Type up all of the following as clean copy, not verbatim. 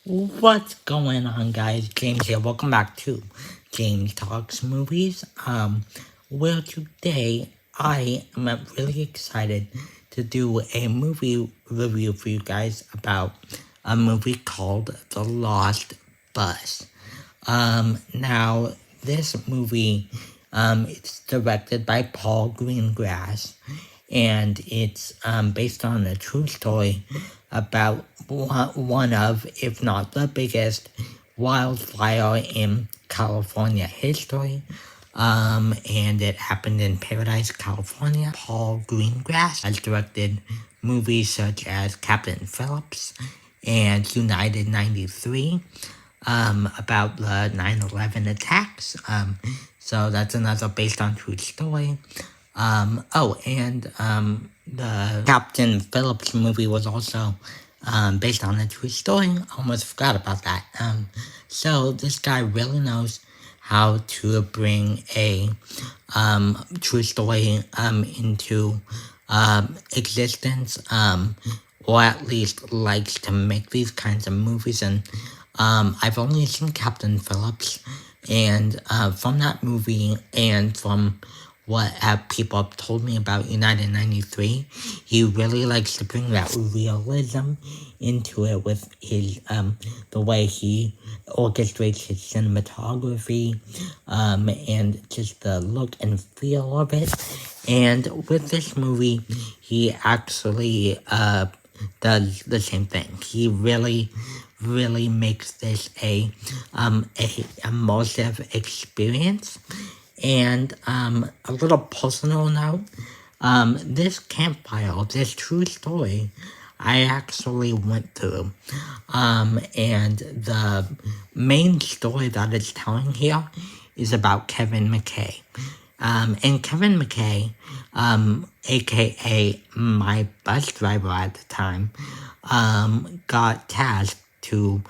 What's going on, guys? James here. Welcome back to James Talks Movies. Well, today I am really excited to do a movie review for you guys about a movie called The Lost Bus. Now this movie, it's directed by Paul Greengrass, and it's based on a true story about one of, if not the biggest, wildfire in California history. And it happened in Paradise, California. Paul Greengrass has directed movies such as Captain Phillips and United 93, about the 9/11 attacks. So that's another based on true story. The Captain Phillips movie was also based on a true story. Almost forgot about that. So this guy really knows how to bring a true story into existence, or at least likes to make these kinds of movies. And I've only seen Captain Phillips, and from that movie and from what people have told me about United 93, he really likes to bring that realism into it with his, the way he orchestrates his cinematography, and just the look and feel of it. And with this movie, he actually, does the same thing. He really makes this a immersive experience. And a little personal note, this campfire, this true story, I actually went through. And the main story that it's telling here is about Kevin McKay. And Kevin McKay, aka my bus driver at the time, got tasked to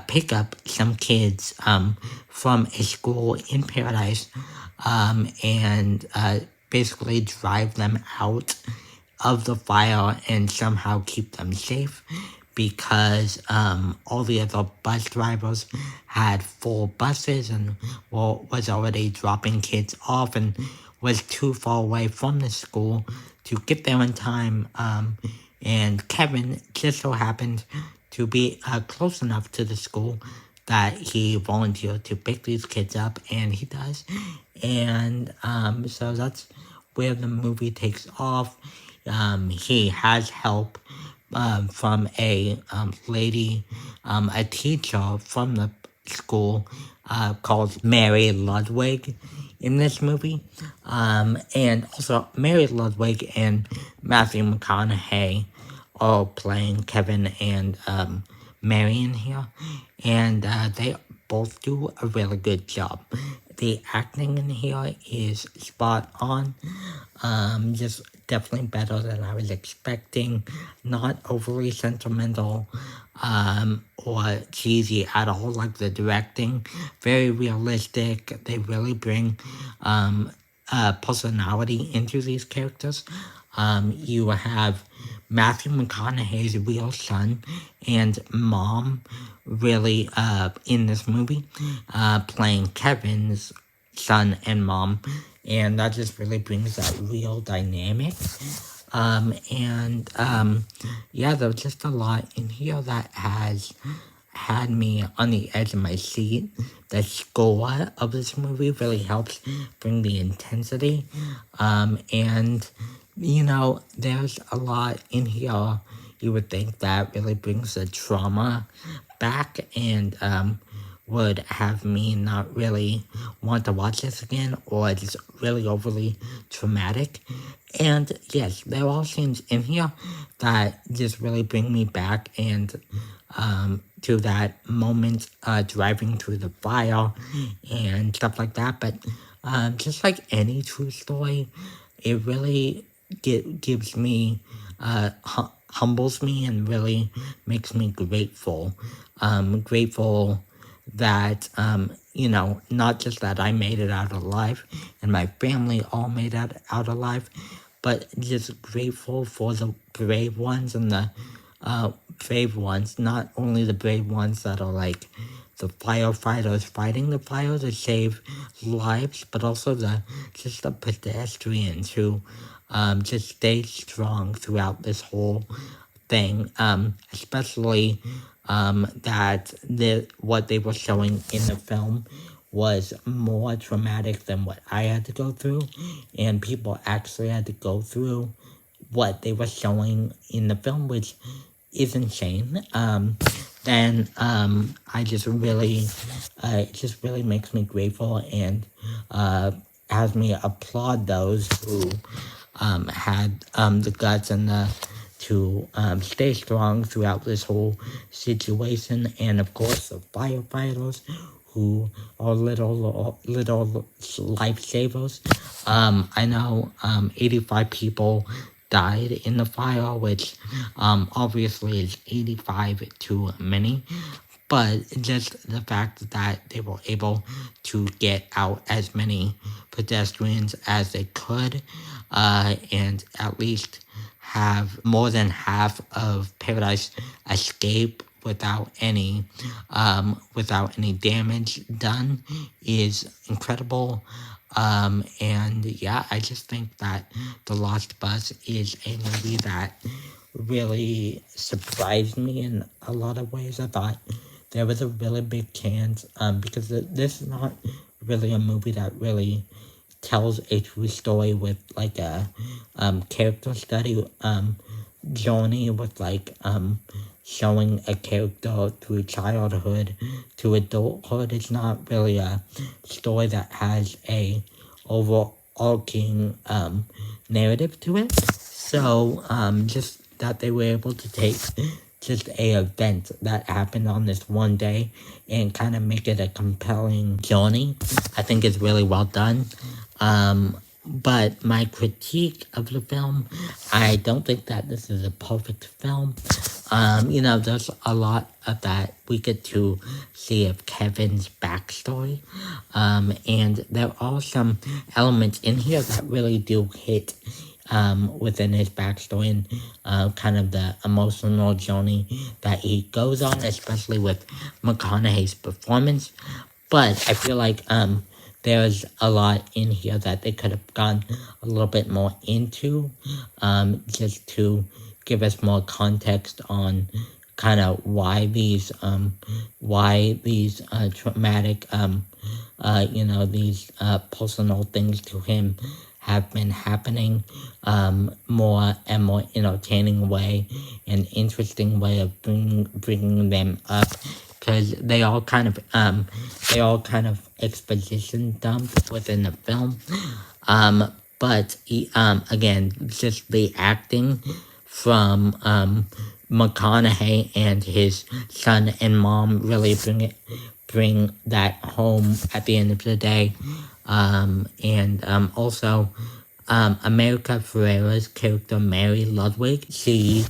pick up some kids from a school in Paradise, and basically drive them out of the fire and somehow keep them safe, because all the other bus drivers had full buses and was already dropping kids off and was too far away from the school to get there in time. And Kevin just so happened to be close enough to the school that he volunteered to pick these kids up, and he does. And so that's where the movie takes off. He has help from a lady, a teacher from the school called Mary Ludwig in this movie. And also Mary Ludwig and Matthew McConaughey are playing Kevin and Marion here. And they both do a really good job. The acting in here is spot on. Just definitely better than I was expecting. Not overly sentimental or cheesy at all, like the directing. Very realistic. They really bring personality into these characters. You have Matthew McConaughey's real son and mom really in this movie, playing Kevin's son and mom, and that just really brings that real dynamic. Yeah, there's just a lot in here that has had me on the edge of my seat. The score of this movie really helps bring the intensity. And, you know, there's a lot in here you would think that really brings the trauma back and would have me not really want to watch this again, or it's really overly traumatic. And yes, there are scenes in here that just really bring me back and to that moment driving through the fire and stuff like that. But just like any true story, it really gives me humbles me and really makes me grateful. Grateful that, you know, not just that I made it out alive and my family all made it out alive, but just grateful for the brave ones and the brave ones, not only the brave ones that are like the firefighters fighting the fire to save lives, but also just the pedestrians who just stayed strong throughout this whole thing, especially that what they were showing in the film was more traumatic than what I had to go through, and people actually had to go through what they were showing in the film, which is insane. Then I just really, it just really makes me grateful and has me applaud those who had the guts and to stay strong throughout this whole situation, and of course the firefighters who are little lifesavers. I know 85 people died in the fire, which obviously is 85 too many. But just the fact that they were able to get out as many pedestrians as they could, and at least have more than half of Paradise escape without any damage done is incredible. And yeah, I just think that The Lost Bus is a movie that really surprised me in a lot of ways. I thought there was a really big chance, because this is not really a movie that really tells a true story with like a character study journey with like showing a character through childhood to adulthood. It's not really a story that has a overarching narrative to it. So just that they were able to take just a event that happened on this one day and kind of make it a compelling journey, I think is really well done. But my critique of the film, I don't think that this is a perfect film. There's a lot of that we get to see of Kevin's backstory. And there are some elements in here that really do hit within his backstory and kind of the emotional journey that he goes on, especially with McConaughey's performance. But I feel like there's a lot in here that they could have gone a little bit more into, just to give us more context on kind of why these traumatic, these personal things to him have been happening, more and more entertaining way and interesting way of bringing them up, because they all kind of exposition dumped within the film. But again, just the acting from McConaughey and his son and mom really bring that home at the end of the day. And also America Ferrera's character Mary Ludwig, she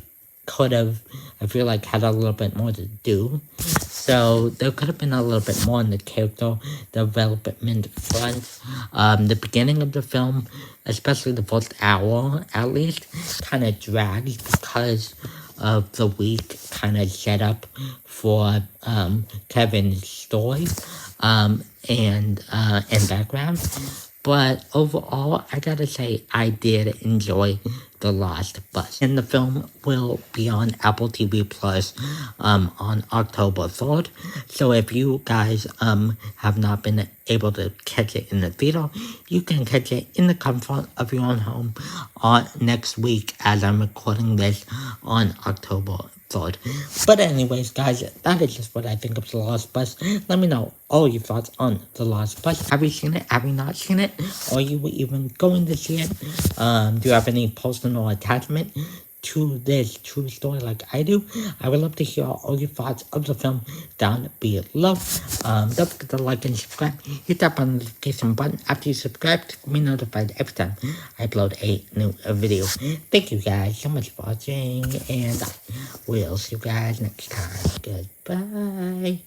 could have, I feel like, had a little bit more to do. So there could have been a little bit more on the character development front. The beginning of the film, especially the first hour at least, kind of drags because of the weak kind of setup for Kevin's story and background. But overall, I gotta say, I did enjoy The Lost Bus. And the film will be on Apple TV Plus on October 3rd. So if you guys have not been able to catch it in the theater, you can catch it in the comfort of your own home next week as I'm recording this on October 3rd. But anyways, guys, that is just what I think of The Lost Bus. Let me know all your thoughts on The Lost Bus. Have you seen it? Have you not seen it? Are you even going to see it? Do you have any personal attachment to this true story like I do? I would love to hear all your thoughts of the film down below. Don't forget to like and subscribe. Hit that notification button after you subscribe to be notified every time I upload a new video. Thank you guys so much for watching, and I will see you guys next time. Goodbye.